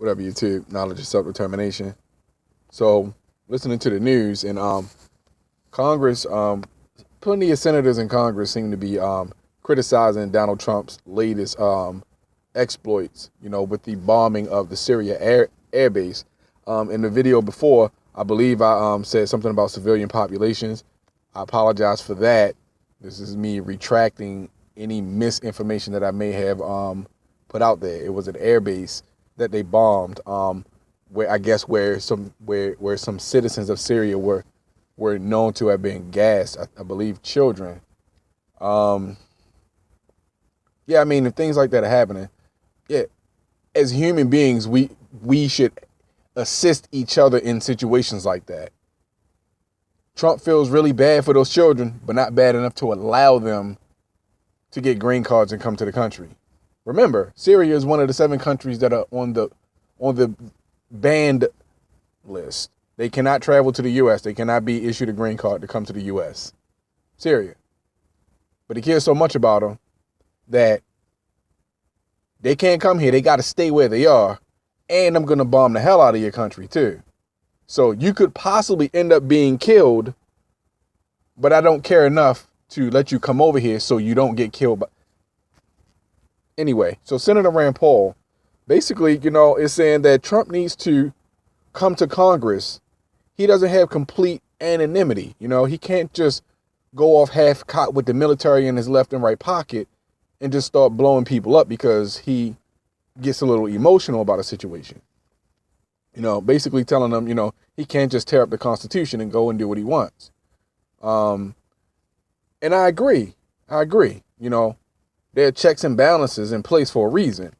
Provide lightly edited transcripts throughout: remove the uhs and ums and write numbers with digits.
whatever YouTube, knowledge of self-determination. So listening to the news and Congress, plenty of senators in Congress seem to be criticizing Donald Trump's latest exploits, with the bombing of the Syria air base. In the video before, I believe I said something about civilian populations. I apologize for that. This is me retracting any misinformation that I may have put out there. It was an air base that they bombed, where some citizens of Syria were known to have been gassed. I believe children. If things like that are happening, as human beings, we should assist each other in situations like that. Trump feels really bad for those children, but not bad enough to allow them to get green cards and come to the country. Remember, Syria is one of the 7 countries that are on the banned list. They cannot travel to the U.S. They cannot be issued a green card to come to the U.S. Syria. But he cares so much about them that they can't come here. They got to stay where they are. And I'm going to bomb the hell out of your country, too. So you could possibly end up being killed, but I don't care enough to let you come over here so you don't get killed. Anyway, so Senator Rand Paul basically, is saying that Trump needs to come to Congress. He doesn't have complete anonymity. He can't just go off half-cocked with the military in his left and right pocket and just start blowing people up because he gets a little emotional about a situation. Basically telling them, he can't just tear up the Constitution and go and do what he wants. And I agree. There are checks and balances in place for a reason.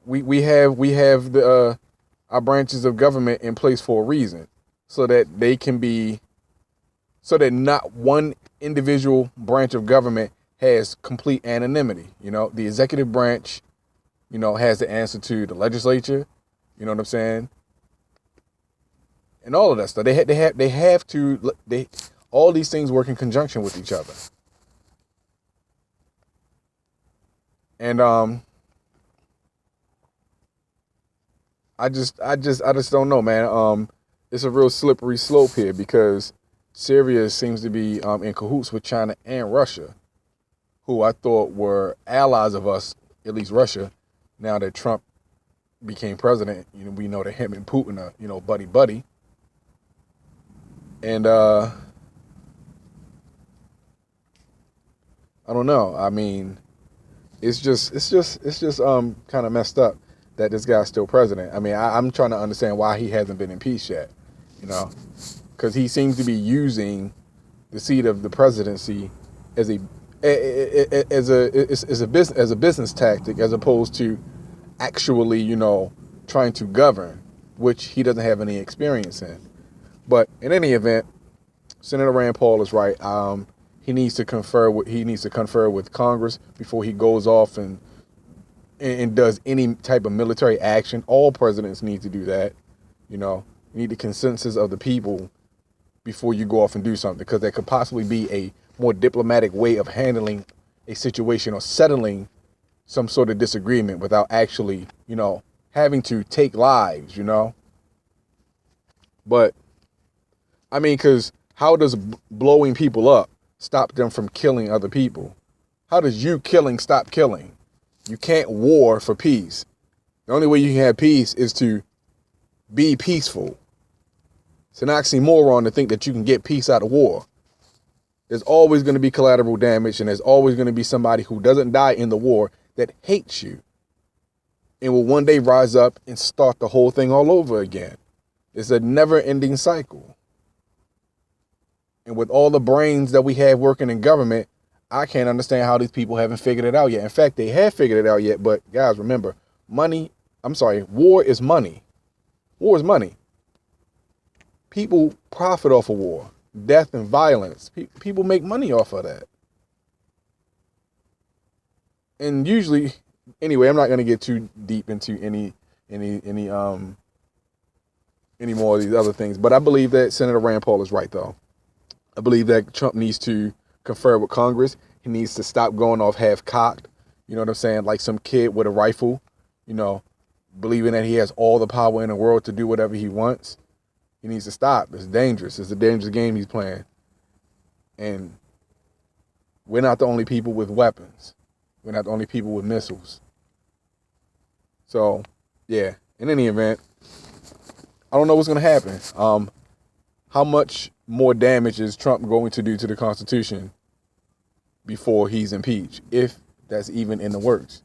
We have the our branches of government in place for a reason, so that not one individual branch of government has complete anonymity. The executive branch, has the answer to the legislature. You know what I'm saying? And all of that stuff. All these things work in conjunction with each other. And I just don't know, man. It's a real slippery slope here because Syria seems to be in cahoots with China and Russia, who I thought were allies of us, at least Russia. Now that Trump became president, we know that him and Putin are, buddy. And I don't know. I mean, it's just kind of messed up that this guy's still president. I mean, I'm trying to understand why he hasn't been impeached yet, because he seems to be using the seat of the presidency as a business tactic, as opposed to actually, trying to govern, which he doesn't have any experience in. But in any event, Senator Rand Paul is right. He needs to confer with Congress before he goes off and does any type of military action. All presidents need to do that. You need the consensus of the people before you go off and do something, because there could possibly be a more diplomatic way of handling a situation or settling some sort of disagreement without actually, having to take lives, But, I mean, because how does blowing people up stop them from killing other people? How does you killing stop killing? You can't war for peace. The only way you can have peace is to be peaceful. It's an oxymoron to think that you can get peace out of war. There's always going to be collateral damage, and there's always going to be somebody who doesn't die in the war that hates you and will one day rise up and start the whole thing all over again. It's a never-ending cycle. And with all the brains that we have working in government, I can't understand how these people haven't figured it out yet. In fact, they have figured it out yet, but guys, remember, war is money. War is money. People profit off of war. Death and violence. People make money off of that. And usually, anyway, I'm not going to get too deep into any more of these other things, but I believe that Senator Rand Paul is right, though. I believe that Trump needs to confer with Congress. He needs to stop going off half-cocked. You know what I'm saying? Like some kid with a rifle, you know, believing that he has all the power in the world to do whatever he wants. He needs to stop. It's dangerous. It's a dangerous game he's playing. And we're not the only people with weapons. We're not the only people with missiles. So, yeah, in any event, I don't know what's going to happen. How much more damage is Trump going to do to the Constitution before he's impeached, if that's even in the works?